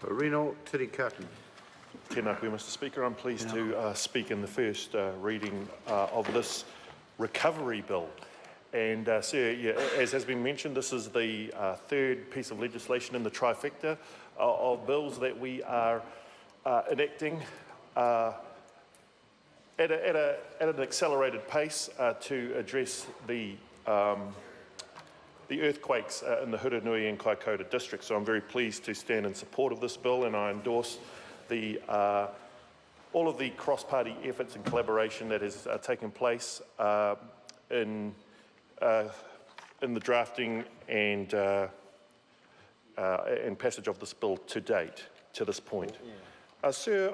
Reno Tirikatu. Tēnā koe, Mr Speaker. I'm pleased to speak in the first reading of this recovery bill. And Sir, as has been mentioned, this is the third piece of legislation in the trifecta of bills that we are enacting at an accelerated pace to address the earthquakes in the Hurunui and Kaikōura districts. So I'm very pleased to stand in support of this bill, and I endorse all of the cross-party efforts and collaboration that has taken place in the drafting and passage of this bill to date, to this point. Sir,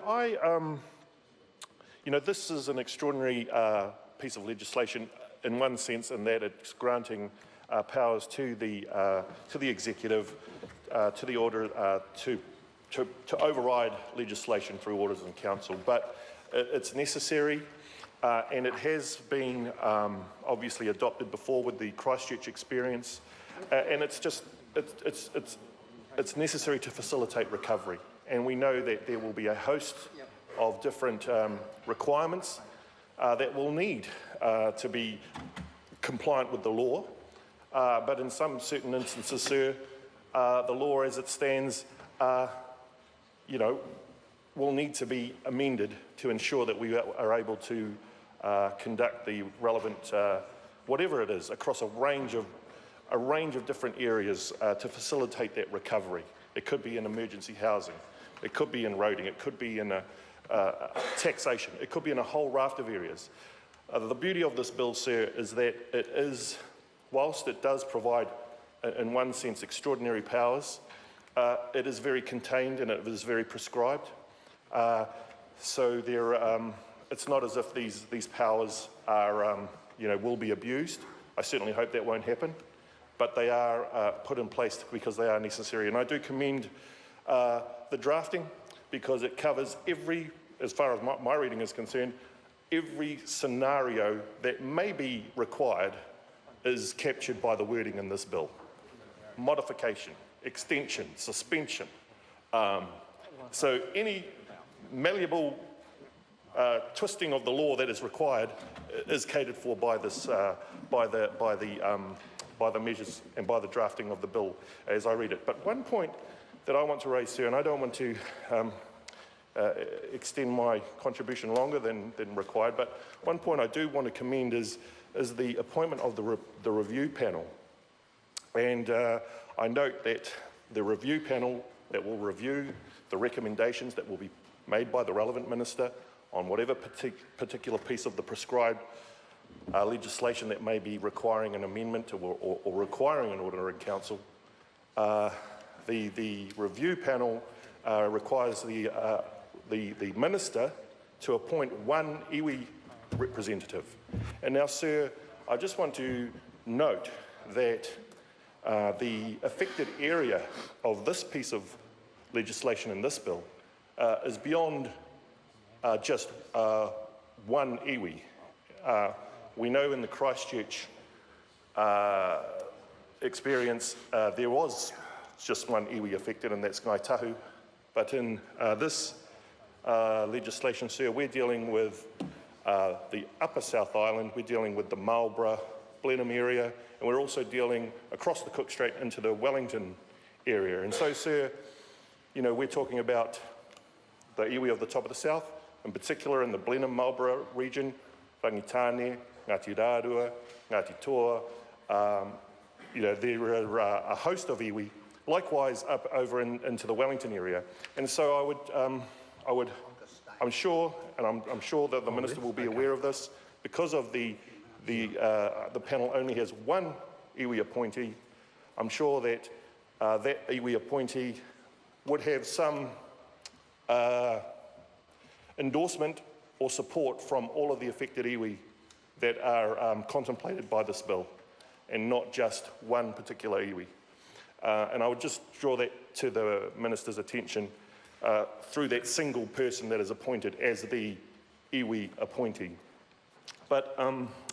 this is an extraordinary piece of legislation in one sense, in that it's granting powers to the executive, to the order, to override legislation through orders in council. But it's necessary, and it has been obviously adopted before with the Christchurch experience, and it's necessary to facilitate recovery. And we know that there will be a host of different requirements that will need to be compliant with the law. But in some certain instances, sir, the law as it stands, will need to be amended to ensure that we are able to conduct the relevant, whatever it is, across a range of different areas to facilitate that recovery. It could be in emergency housing, it could be in roading, it could be in taxation, it could be in a whole raft of areas. The beauty of this bill, sir, is that it is, whilst it does provide, in one sense, extraordinary powers, it is very contained and it is very prescribed. So it's not as if these powers are, will be abused. I certainly hope that won't happen, but they are put in place because they are necessary. And I do commend the drafting, because it covers every, as far as my reading is concerned, every scenario that may be required is captured by the wording in this bill. Modification, extension, suspension. So any malleable twisting of the law that is required is catered for by this, by the measures and by the drafting of the bill as I read it. But one point that I want to raise, sir, and I don't want to extend my contribution longer than required, but one point I do want to commend is the appointment of the review panel. And I note that the review panel that will review the recommendations that will be made by the relevant minister on whatever particular piece of the prescribed legislation that may be requiring an amendment or requiring an order in council. The review panel requires the minister to appoint one iwi representative. And now, sir, I just want to note that the affected area of this piece of legislation in this bill is beyond just one iwi. We know in the Christchurch experience there was just one iwi affected, and that's Ngai Tahu. But in this legislation, sir, we're dealing with the Upper South Island, we're dealing with the Marlborough, Blenheim area, and we're also dealing across the Cook Strait into the Wellington area. And so, sir, we're talking about the iwi of the top of the south, in particular in the Blenheim Marlborough region, Rangitane, Ngāti Rārua, Ngāti Toa. There are a host of iwi, likewise up over into the Wellington area. And so I'm sure that the minister will be aware of this, because of the panel only has one iwi appointee. I'm sure that that iwi appointee would have some endorsement or support from all of the affected iwi that are contemplated by this bill, and not just one particular iwi. And I would just draw that to the minister's attention through that single person that is appointed as the iwi appointee. But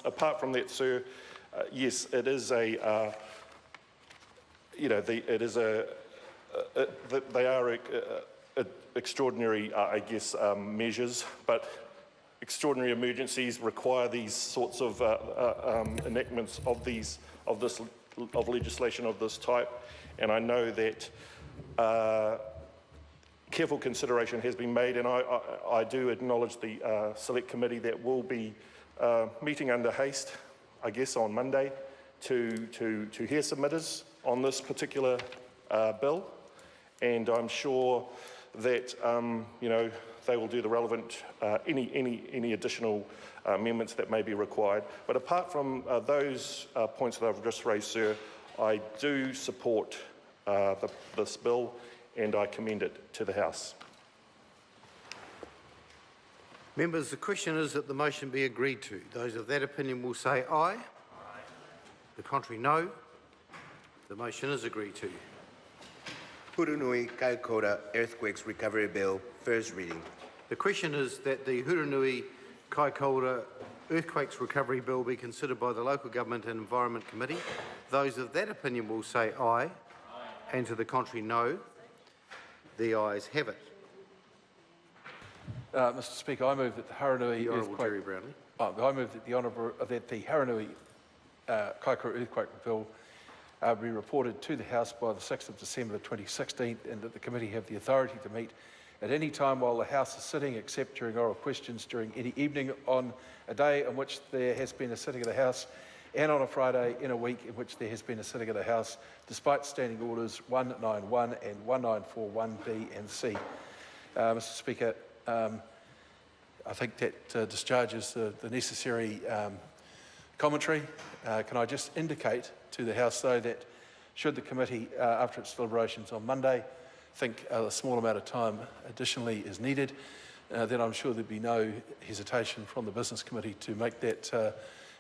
apart from that, sir, yes, it is a they are extraordinary, I guess, measures, but extraordinary emergencies require these sorts of enactments of legislation of this type, and I know that careful consideration has been made, and I do acknowledge the select committee that will be meeting under haste, I guess, on Monday to hear submitters on this particular bill, and I'm sure that they will do the relevant any additional amendments that may be required. But apart from those points that I've just raised, sir, I do support this bill, and I commend it to the House. Members, the question is that the motion be agreed to. Those of that opinion will say aye. Aye. The contrary, no. The motion is agreed to. Hurunui Kaikōura Earthquakes Recovery Bill, first reading. The question is that the Hurunui Kaikōura Earthquakes Recovery Bill be considered by the Local Government and Environment Committee. Those of that opinion will say aye. Aye. And to the contrary, no. The ayes have it. Mr. Speaker, I move that the Hurunui Jerry Brownlee. I move that the Hurunui Kaikōura Earthquake Bill be reported to the House by the 6th of December 2016, and that the committee have the authority to meet at any time while the House is sitting, except during oral questions during any evening on a day on which there has been a sitting of the House, and on a Friday in a week in which there has been a sitting of the House, despite Standing Orders 191 and 1941B and C. Mr. Speaker, I think that discharges the necessary commentary. Can I just indicate to the House, though, that should the committee, after its deliberations on Monday, think a small amount of time additionally is needed, then I'm sure there'd be no hesitation from the Business Committee to make that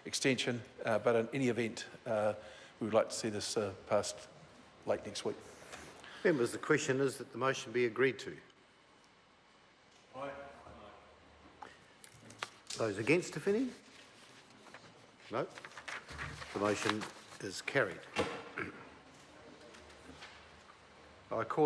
extension. But in any event, we would like to see this passed late next week. Members, the question is that the motion be agreed to. Aye. Those against, if any? No. The motion is carried. I call